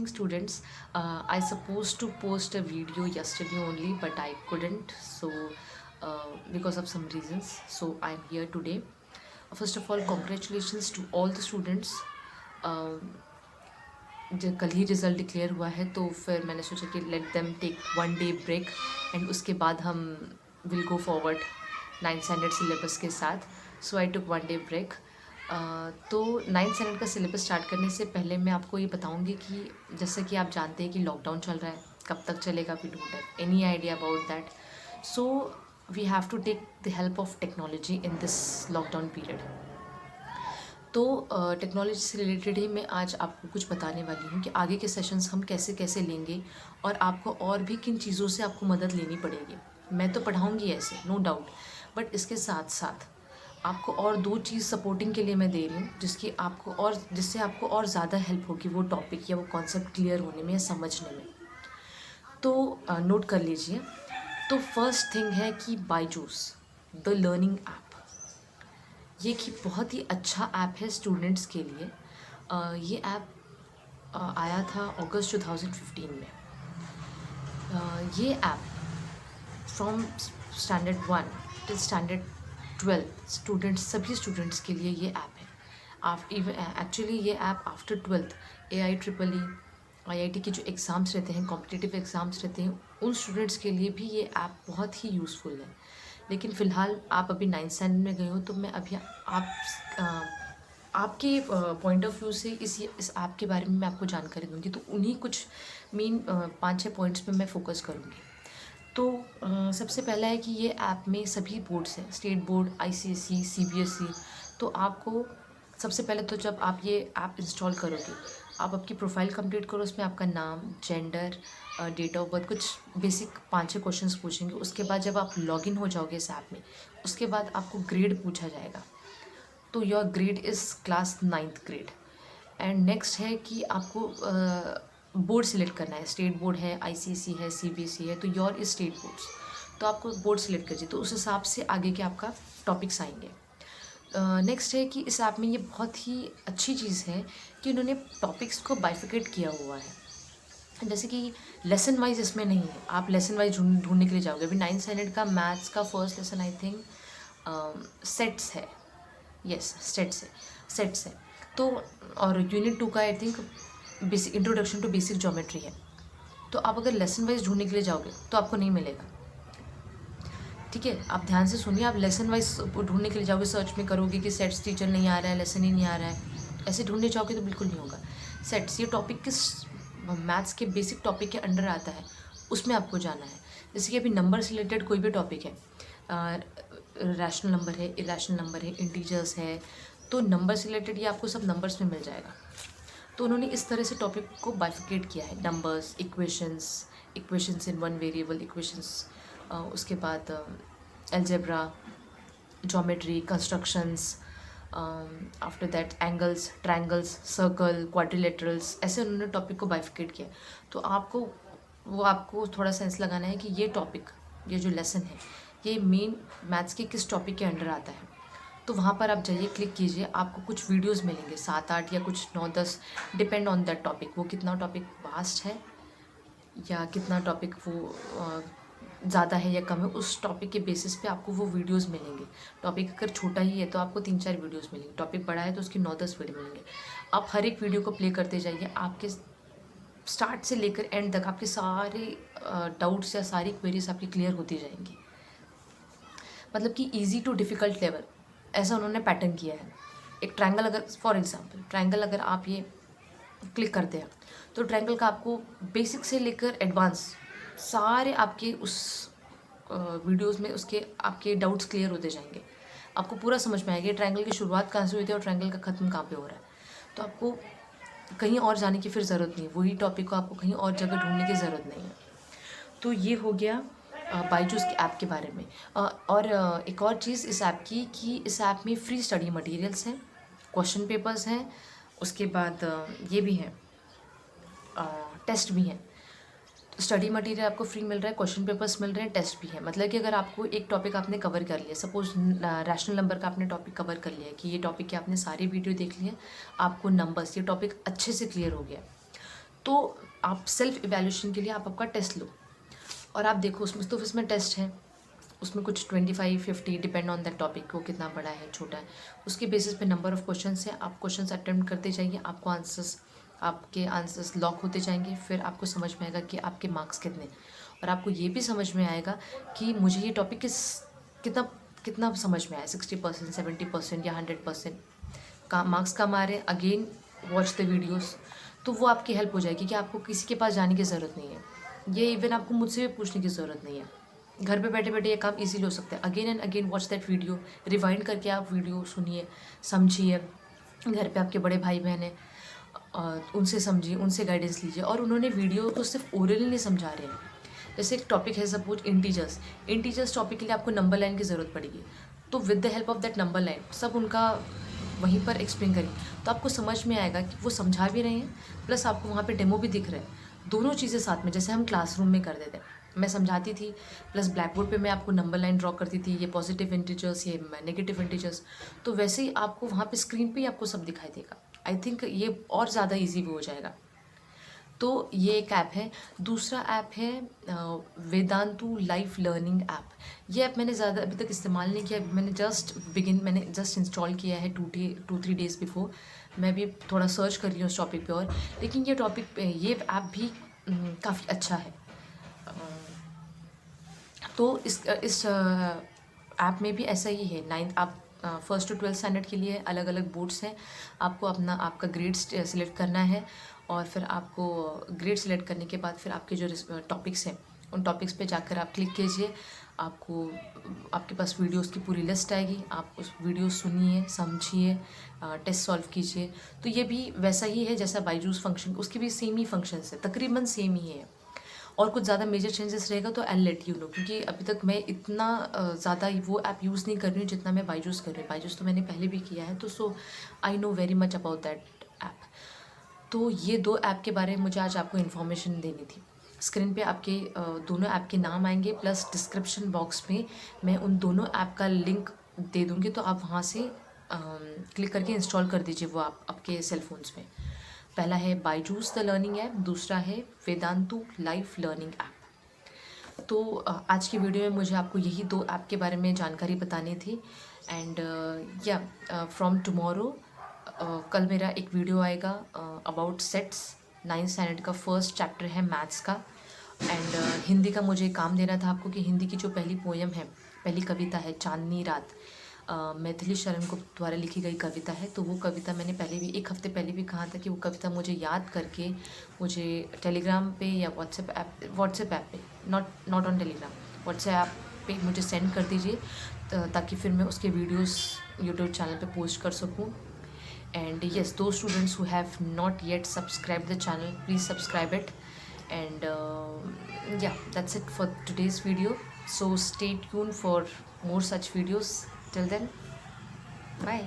evening, students. I supposed to post a video yesterday only, but I couldn't. So, because of some reasons, so I'm here today. First of all, congratulations to all the students. जो कल ही result declare हुआ है, तो फिर मैंने सोचा कि let them take 1 day break and उसके बाद हम will go forward 9th standard syllabus के साथ. So I took 1 day break. तो 9th स्टैंडर्ड का सिलेबस स्टार्ट करने से पहले मैं आपको ये बताऊंगी कि जैसे कि आप जानते हैं कि लॉकडाउन चल रहा है, कब तक चलेगा, we don't have any idea about that. So we have to take the help of technology in this lockdown period. तो टेक्नोलॉजी से रिलेटेड ही मैं आज आपको कुछ बताने वाली हूँ कि आगे के सेशंस हम कैसे कैसे लेंगे और आपको और भी किन चीज़ों से आपको मदद लेनी पड़ेगी. मैं तो पढ़ाऊँगी ऐसे, नो डाउट, बट इसके साथ साथ आपको और 2 चीज़ सपोर्टिंग के लिए मैं दे रही हूँ जिससे आपको और ज़्यादा हेल्प होगी वो टॉपिक या वो कॉन्सेप्ट क्लियर होने में या समझने में. तो नोट कर लीजिए. तो फर्स्ट थिंग है कि बायजूस द लर्निंग ऐप. ये कि बहुत ही अच्छा ऐप है स्टूडेंट्स के लिए. ये ऐप आया था अगस्त 2015 में. ये app from standard 1 till standard 12 students, सभी स्टूडेंट्स के लिए ये ऐप है. एक्चुअली ये app after 12th AIEEE IIT के जो एग्ज़ाम्स रहते हैं, कॉम्पिटिटिव एग्ज़ाम्स रहते हैं, उन स्टूडेंट्स के लिए भी ये ऐप बहुत ही यूज़फुल है. लेकिन फ़िलहाल आप अभी 9th स्टैंडर्ड में गए हो, तो मैं अभी आपके पॉइंट ऑफ व्यू से इस ऐप के बारे में मैं आपको जानकारी दूंगी. तो उन्हीं कुछ मेन 5-6 पॉइंट्स पे मैं फोकस करूँगी. तो सबसे पहला है कि ये ऐप में सभी बोर्ड्स हैं, स्टेट बोर्ड, ICSE, CBSE. तो आपको सबसे पहले तो जब आप ये ऐप इंस्टॉल करोगे, आप आपकी प्रोफाइल कंप्लीट करो. उसमें आपका नाम, जेंडर, डेट ऑफ बर्थ, कुछ बेसिक 5-6 क्वेश्चंस पूछेंगे. उसके बाद जब आप लॉगिन हो जाओगे इस ऐप में, उसके बाद आपको ग्रेड पूछा जाएगा. तो your grade is class 9th grade. And next है कि आपको बोर्ड सिलेक्ट करना है. स्टेट बोर्ड है, ICSE है, CBSE है, तो योर इज स्टेट बोर्ड्स. तो आपको बोर्ड सिलेक्ट कीजिए, तो उस हिसाब से आगे के आपका टॉपिक्स आएंगे. नेक्स्ट है कि इस ऐप में ये बहुत ही अच्छी चीज़ है कि उन्होंने टॉपिक्स को बाइफिकेट किया हुआ है. जैसे कि लेसन वाइज इसमें नहीं है. आप लेसन वाइज ढूंढने के लिए जाओगे. अभी 9th स्टैंडर्ड का मैथ्स का first lesson I think sets है. यस, सेट्स है. तो और यूनिट 2 का I think basic introduction to basic geometry है. तो आप अगर लेसन वाइज ढूंढने के लिए जाओगे तो आपको नहीं मिलेगा. ठीक है, आप ध्यान से सुनिए. आप लेसन वाइज ढूंढने के लिए जाओगे, सर्च में करोगे कि सेट्स टीचर नहीं आ रहा है, लेसन ही नहीं आ रहा है, ऐसे ढूंढने जाओगे तो बिल्कुल नहीं होगा. सेट्स ये टॉपिक किस मैथ्स के बेसिक टॉपिक के अंडर आता है, उसमें आपको जाना है. जैसे कि अभी नंबर से रिलेटेड कोई भी टॉपिक है, रैशनल नंबर है, इरेशनल नंबर है, इंटीजर्स है, तो नंबर से रिलेटेड ये आपको सब नंबर्स में मिल जाएगा. तो उन्होंने इस तरह से टॉपिक को बाइफिकेट किया है. Numbers, equations in one variable equations, उसके बाद algebra, geometry, constructions, after that angles, triangles, circle, quadrilaterals, ऐसे उन्होंने टॉपिक को बाइफिकेट किया. तो आपको थोड़ा सेंस लगाना है कि ये टॉपिक, ये जो लेसन है, ये मेन मैथ्स के किस टॉपिक के अंडर आता है. तो वहाँ पर आप जाइए, क्लिक कीजिए, आपको कुछ वीडियोस मिलेंगे, 7-8 या कुछ 9-10, डिपेंड ऑन दैट टॉपिक. वो कितना टॉपिक वास्ट है या कितना टॉपिक वो ज़्यादा है या कम है, उस टॉपिक के बेसिस पे आपको वो वीडियोस मिलेंगे. टॉपिक अगर छोटा ही है तो आपको 3-4 वीडियोस मिलेंगे. टॉपिक बड़ा है तो उसकी 9-10 वीडियो मिलेंगे. आप हर एक वीडियो को प्ले करते जाइए. आपके स्टार्ट से लेकर एंड तक आपके सारे डाउट्स या सारी क्वेरीज आपकी क्लियर होती जाएंगी. मतलब कि ईजी टू डिफ़िकल्ट लेवल, ऐसा उन्होंने पैटर्न किया है. एक ट्रायंगल, अगर फॉर एग्जांपल ट्रायंगल अगर आप ये क्लिक करते हैं, तो ट्रायंगल का आपको बेसिक से लेकर एडवांस सारे आपके उस वीडियोस में उसके आपके डाउट्स क्लियर होते जाएंगे. आपको पूरा समझ में आएगा ट्रायंगल की शुरुआत कहाँ से हुई थी और ट्रायंगल का ख़त्म कहाँ पे हो रहा है. तो आपको कहीं और जाने की फिर ज़रूरत नहीं है. वही टॉपिक को आपको कहीं और जगह ढूंढने की ज़रूरत नहीं है. तो ये हो गया बायजूस के ऐप के बारे में. और एक और चीज़ इस ऐप की कि इस ऐप में फ्री स्टडी मटेरियल्स हैं, क्वेश्चन पेपर्स हैं, उसके बाद ये भी है, टेस्ट भी हैं. स्टडी मटेरियल आपको फ्री मिल रहा है, क्वेश्चन पेपर्स मिल रहे हैं, टेस्ट भी है. मतलब कि अगर आपको एक टॉपिक आपने कवर कर लिया, सपोज रैशनल नंबर का आपने टॉपिक कवर कर लिया कि ये टॉपिक के आपने सारे वीडियो देख लिए, आपको नंबर्स ये टॉपिक अच्छे से क्लियर हो गया, तो आप सेल्फ इवैल्यूएशन के लिए आप आपका टेस्ट लो और आप देखो उसमें टेस्ट है, उसमें कुछ 25-50 डिपेंड ऑन दैट टॉपिक, वो कितना बड़ा है छोटा है, उसके बेसिस पे नंबर ऑफ़ क्वेश्चंस है। आप क्वेश्चंस अटेम्प्ट करते जाइए, आपके आंसर्स लॉक होते जाएंगे। फिर आपको समझ में आएगा कि आपके मार्क्स कितने, और आपको ये भी समझ में आएगा कि मुझे ये टॉपिक कितना कितना समझ में आया, 60%, 70% या 100% का मार्क्स कम आ रहे हैं। अगेन वॉच द वीडियोज़, तो वो आपकी हेल्प हो जाएगी कि आपको किसी के पास जाने की ज़रूरत नहीं है। ये इवन आपको मुझसे भी पूछने की ज़रूरत नहीं है, घर पे बैठे बैठे ये काम इजीली हो सकता है। Again and again watch that video, rewind करके आप वीडियो सुनिए, समझिए। घर पे आपके बड़े भाई बहन हैं, उनसे समझिए, उनसे गाइडेंस लीजिए। और उन्होंने वीडियो को सिर्फ ओरली नहीं समझा रहे हैं। जैसे एक टॉपिक है सपोज इंटीजर्स टॉपिक के लिए आपको नंबर लाइन की ज़रूरत पड़ेगी, तो with the help of that number line सब उनका वहीं पर एक्सप्लेन करें, तो आपको समझ में आएगा कि वो समझा भी रहे हैं, प्लस आपको वहाँ पे डेमो भी दिख रहा है। दोनों चीज़ें साथ में, जैसे हम क्लासरूम में कर देते हैं, मैं समझाती थी प्लस ब्लैक बोर्ड पे मैं आपको नंबर लाइन ड्रॉ करती थी, ये पॉजिटिव इंटीजर्स, ये नेगेटिव इंटीजर्स, तो वैसे ही आपको वहाँ पे स्क्रीन पे ही आपको सब दिखाई देगा। आई थिंक ये और ज़्यादा ईजी भी हो जाएगा। तो ये एक ऐप है। दूसरा ऐप है वेदांतु लाइफ लर्निंग ऐप। ये ऐप मैंने ज़्यादा अभी तक इस्तेमाल नहीं किया, मैंने जस्ट इंस्टॉल किया है 2-3 डेज़ बिफोर। मैं भी थोड़ा सर्च कर रही हूँ उस टॉपिक पे, और लेकिन ये ऐप भी काफ़ी अच्छा है। तो इस ऐप में भी ऐसा ही है। नाइन्थ आप 1st to 12th स्टैंडर्ड के लिए अलग अलग बोर्ड्स हैं। आपको आपका ग्रेड सिलेक्ट करना है, और फिर आपको ग्रेड सिलेक्ट करने के बाद फिर आपके जो टॉपिक्स हैं उन टॉपिक्स पे जाकर आप क्लिक कीजिए। आपके पास वीडियोस की पूरी लिस्ट आएगी, आप उस वीडियो सुनिए, समझिए, टेस्ट सॉल्व कीजिए। तो ये भी वैसा ही है जैसा बायजूस फंक्शन, उसके भी सेम ही फंक्शंस है, तकरीबन सेम ही है। और कुछ ज़्यादा मेजर चेंजेस रहेगा तो आई लेट यू नो, क्योंकि अभी तक मैं इतना ज़्यादा वो ऐप यूज़ नहीं कर रही हूँ जितना मैं बायजूस कर रही हूँ। बायजूस तो मैंने पहले भी किया है, तो so I know very much about that app. तो ये 2 ऐप के बारे में मुझे आज आपको इन्फॉर्मेशन देनी थी। स्क्रीन पे आपके दोनों ऐप के नाम आएंगे, प्लस डिस्क्रिप्शन बॉक्स में मैं उन दोनों ऐप का लिंक दे दूँगी, तो आप वहाँ से क्लिक करके इंस्टॉल कर दीजिए वो आप आपके सेल फोन्स में। पहला है बायजूस द लर्निंग ऐप, दूसरा है वेदांतु लाइफ लर्निंग ऐप। तो आज की वीडियो में मुझे आपको यही 2 ऐप के बारे में जानकारी बतानी थी। एंड या फ्रॉम टुमारो कल मेरा एक वीडियो आएगा अबाउट सेट्स। 9th स्टैंडर्ड का फर्स्ट चैप्टर है मैथ्स का। एंड हिंदी का मुझे काम देना था आपको कि हिंदी की जो पहली पोएम है, पहली कविता है चांदनी रात, मैथिली शरण गुप्त द्वारा लिखी गई कविता है। तो वो कविता मैंने पहले भी 1 हफ्ते पहले भी कहा था कि वो कविता मुझे याद करके मुझे टेलीग्राम पे या व्हाट्सएप ऐप पे, नॉट ऑन टेलीग्राम, व्हाट्सएप पे मुझे सेंड कर दीजिए, ताकि फिर मैं उसके वीडियोस यूट्यूब चैनल पे पोस्ट कर सकूँ। And yes, those students who have not yet subscribed the channel, please subscribe it. And yeah, that's it for today's video. So stay tuned for more such videos. Till then, bye.